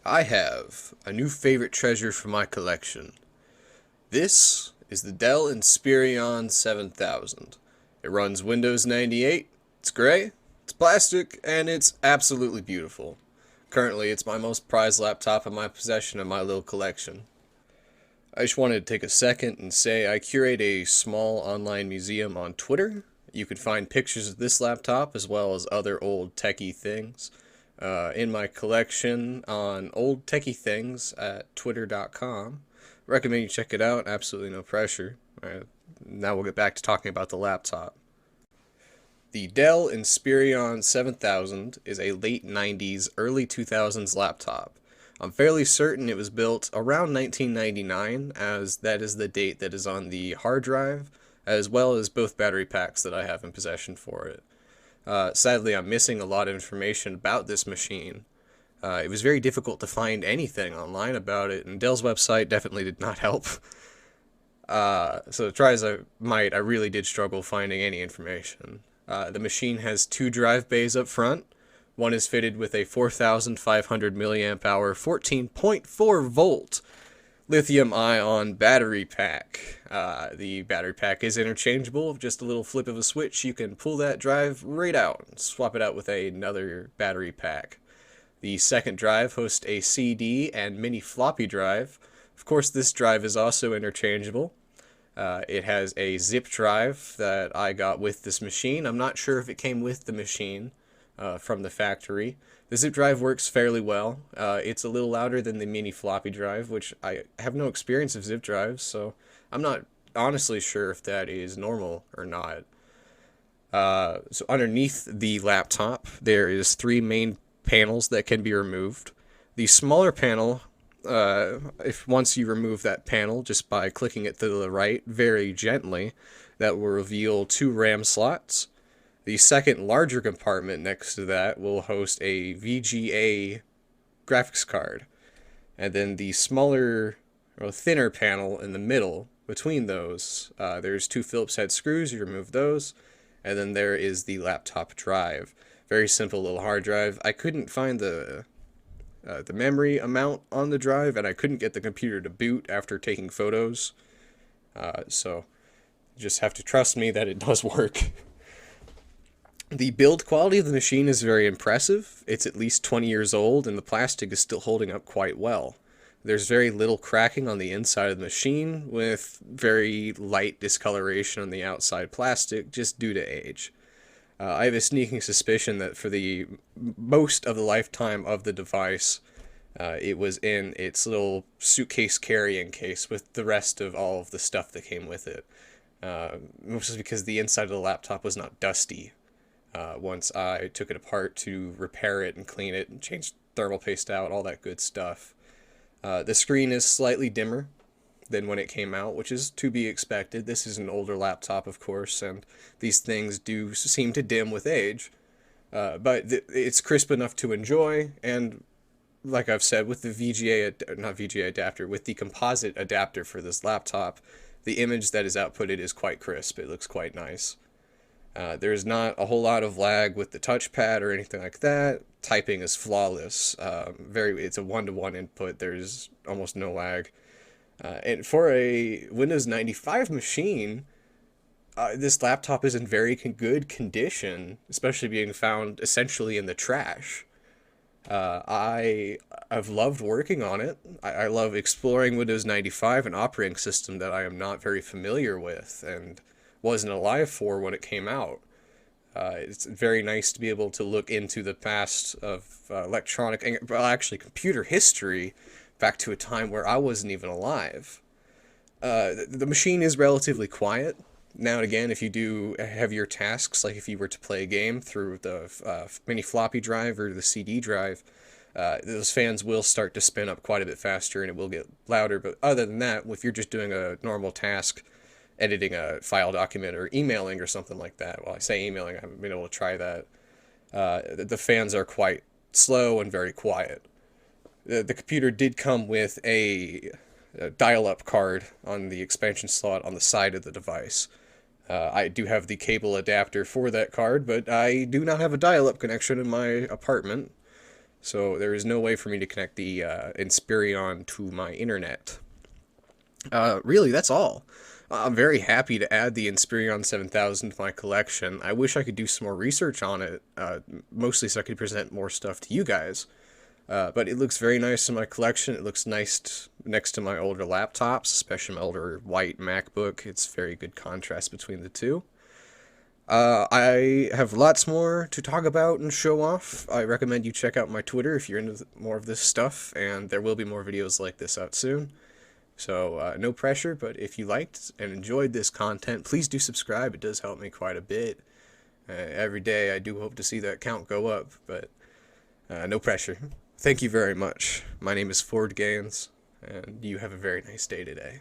I have a new favorite treasure for my collection. This is the Dell Inspiron 7000. It runs Windows 98, it's gray, it's plastic, and it's absolutely beautiful. Currently, it's my most prized laptop in my possession in my little collection. I just wanted to take a second and say I curate a small online museum on Twitter. You can find pictures of this laptop as well as other old techie things in my collection on old techie things at twitter.com. Recommend you check it out. Absolutely no pressure. Now we'll get back to talking about the laptop. The Dell Inspiron 7000 is a late 90s, early 2000s laptop. I'm fairly certain it was built around 1999, as that is the date that is on the hard drive, as well as both battery packs that I have in possession for it. Sadly, I'm missing a lot of information about this machine. It was very difficult to find anything online about it, and Dell's website definitely did not help. So try as I might, I really did struggle finding any information. The machine has two drive bays up front. One is fitted with a 4,500 milliamp hour, 14.4 volt lithium-ion battery pack. The battery pack is interchangeable. Just a little flip of a switch, you can pull that drive right out and swap it out with another battery pack. The second drive hosts a CD and mini floppy drive. Of course, this drive is also interchangeable. It has a zip drive that I got with this machine. I'm not sure if it came with the machine from the factory. The zip drive works fairly well. It's a little louder than the mini floppy drive, which I have no experience of zip drives, so I'm not honestly sure if that is normal or not. So underneath the laptop, there is three main panels that can be removed. The smaller panel, if once you remove that panel just by clicking it to the right very gently, that will reveal two RAM slots. The second larger compartment next to that will host a VGA graphics card. And then the smaller or thinner panel in the middle between those, there's two Phillips head screws, you remove those. And then there is the laptop drive. Very simple little hard drive. I couldn't find the memory amount on the drive, and I couldn't get the computer to boot after taking photos. So you just have to trust me that it does work. The build quality of the machine is very impressive. It's at least 20 years old, and the plastic is still holding up quite well. There's very little cracking on the inside of the machine, with very light discoloration on the outside plastic, just due to age. I have a sneaking suspicion that for the most of the lifetime of the device, it was in its little suitcase carrying case with the rest of all of the stuff that came with it. Mostly because the inside of the laptop was not dusty. Once I took it apart to repair it and clean it and change thermal paste out, all that good stuff. The screen is slightly dimmer than when it came out, which is to be expected. This is an older laptop, of course, and these things do seem to dim with age. But it's crisp enough to enjoy, and like I've said, with the not VGA adapter, with the composite adapter for this laptop, the image that is outputted is quite crisp. It looks quite nice. There's not a whole lot of lag with the touchpad or anything like that. Typing is flawless. It's a one-to-one input. There's almost no lag. And for a Windows 95 machine, this laptop is in very good condition, especially being found essentially in the trash. I've loved working on it. I love exploring Windows 95, an operating system that I am not very familiar with and wasn't alive for when it came out. It's very nice to be able to look into the past of actually computer history, back to a time where I wasn't even alive. The machine is relatively quiet. Now and again, if you do heavier tasks, like if you were to play a game through the mini floppy drive or the CD drive, those fans will start to spin up quite a bit faster and it will get louder. But other than that, if you're just doing a normal task, editing a file document or emailing or something like that, well, I say emailing, I haven't been able to try that, the fans are quite slow and very quiet. The computer did come with a dial-up card on the expansion slot on the side of the device. I do have the cable adapter for that card, but I do not have a dial-up connection in my apartment. So there is no way for me to connect the Inspiron to my internet. Really, that's all. I'm very happy to add the Inspiron 7000 to my collection. I wish I could do some more research on it, mostly so I could present more stuff to you guys. But it looks very nice in my collection. It looks nice next to my older laptops, especially my older white MacBook. It's very good contrast between the two. I have lots more to talk about and show off. I recommend you check out my Twitter if you're into more of this stuff, and there will be more videos like this out soon. So, no pressure, but if you liked and enjoyed this content, please do subscribe. It does help me quite a bit. Every day I do hope to see that count go up, but no pressure. Thank you very much. My name is FORDy-TWO, and you have a very nice day today.